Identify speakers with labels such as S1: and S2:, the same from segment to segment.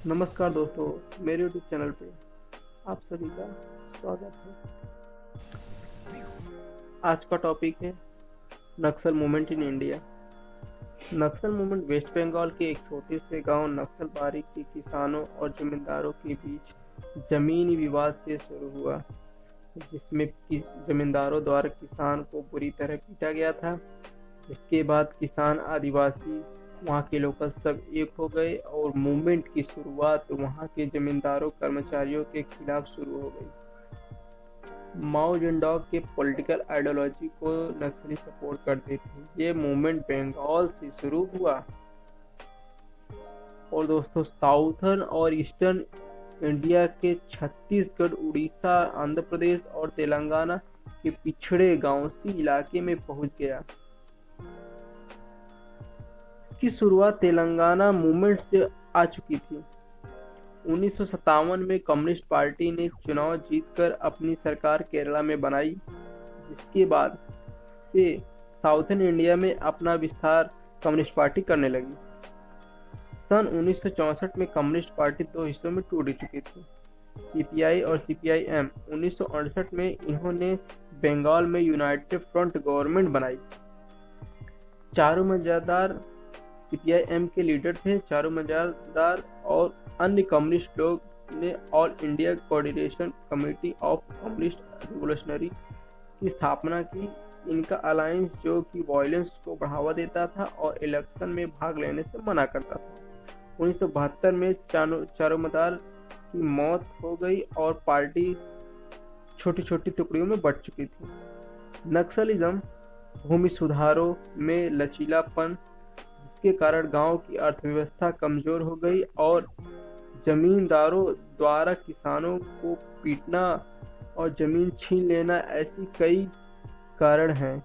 S1: नमस्कार दोस्तों, मेरे यूट्यूब चैनल पे आप सभी का स्वागत है। आज का टॉपिक है Naxal movement in India. Naxal movement West Bengal के एक छोटे से गांव नक्सलबारी के किसानों और जमींदारों के बीच जमीनी विवाद से शुरू हुआ, जिसमें जमींदारों द्वारा किसान को बुरी तरह पीटा गया था। इसके बाद किसान, आदिवासी, वहाँ के लोकल सब एक हो गए और मूवमेंट की शुरुआत वहाँ के जमींदारों कर्मचारियों के खिलाफ शुरू हो गई। माओ जेडोंग के पॉलिटिकल आइडियोलॉजी को नक्सली सपोर्ट करते थे। ये मूवमेंट बंगाल से शुरू हुआ और दोस्तों साउथर्न और ईस्टर्न इंडिया के छत्तीसगढ़, उड़ीसा, आंध्र प्रदेश और तेलंगाना के पिछड़े गांवसी इलाके में पहुंच गया। इसकी शुरुआत तेलंगाना मूवमेंट से आ चुकी थी। 1957 में कम्युनिस्ट पार्टी ने चुनाव जीतकर अपनी सरकार केरला में बनाई, जिसके बाद से साउथर्न इंडिया में अपना विस्तार कम्युनिस्ट पार्टी करने लगी। सन 1964 में कम्युनिस्ट पार्टी दो हिस्सों में टूट चुकी थी, सीपीआई और सीपीआईएम। 1968 में इन्होंने बंगाल में यूनाइटेड फ्रंट गवर्नमेंट बनाई। चारू मजादार सीपीआईएम के लीडर थे। चारू मजादार और अन्य कम्युनिस्ट लोग ने all India coordination committee of communist revolutionary की स्थापना की। इनका अलायंस, जो कि वायलेंस को बढ़ावा देता था और इलेक्शन में भाग लेने से मना करता था। 1972 में चारुमदार की मौत हो गई और पार्टी छोटी छोटी टुकड़ियों में बंट चुकी थी। नक्सलिज्म भूमि सुधारों में लचीलापन, जिसके कारण गांव की अर्थव्यवस्था कमजोर हो गई और जमींदारों द्वारा किसानों को पीटना और जमीन छीन लेना, ऐसी कई कारण हैं,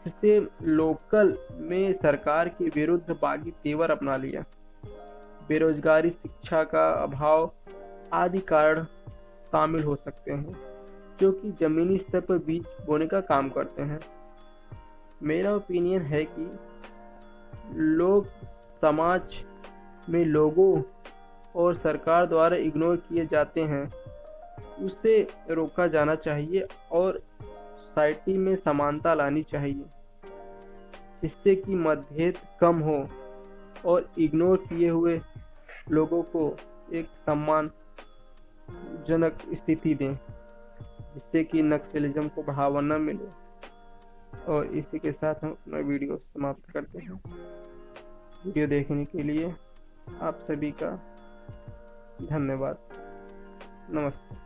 S1: जिससे लोकल में सरकार के विरुद्ध बागी तेवर अपना लिया। बेरोजगारी, शिक्षा का अभाव आदि कारण शामिल हो सकते हैं, जो कि जमीनी स्तर पर बीज बोने का काम करते हैं। मेरा ओपिनियन है कि लोग समाज में लोगों और सरकार द्वारा इग्नोर किए जाते हैं, उसे रोका जाना चाहिए और सोसाइटी में समानता लानी चाहिए, जिससे कि मतभेद कम हो और इग्नोर किए हुए लोगों को एक सम्मानजनक स्थिति दें, जिससे कि नक्सलिज्म को बढ़ावा न मिले। और इसी के साथ हम अपना वीडियो समाप्त करते हैं। वीडियो देखने के लिए आप सभी का धन्यवाद। नमस्ते।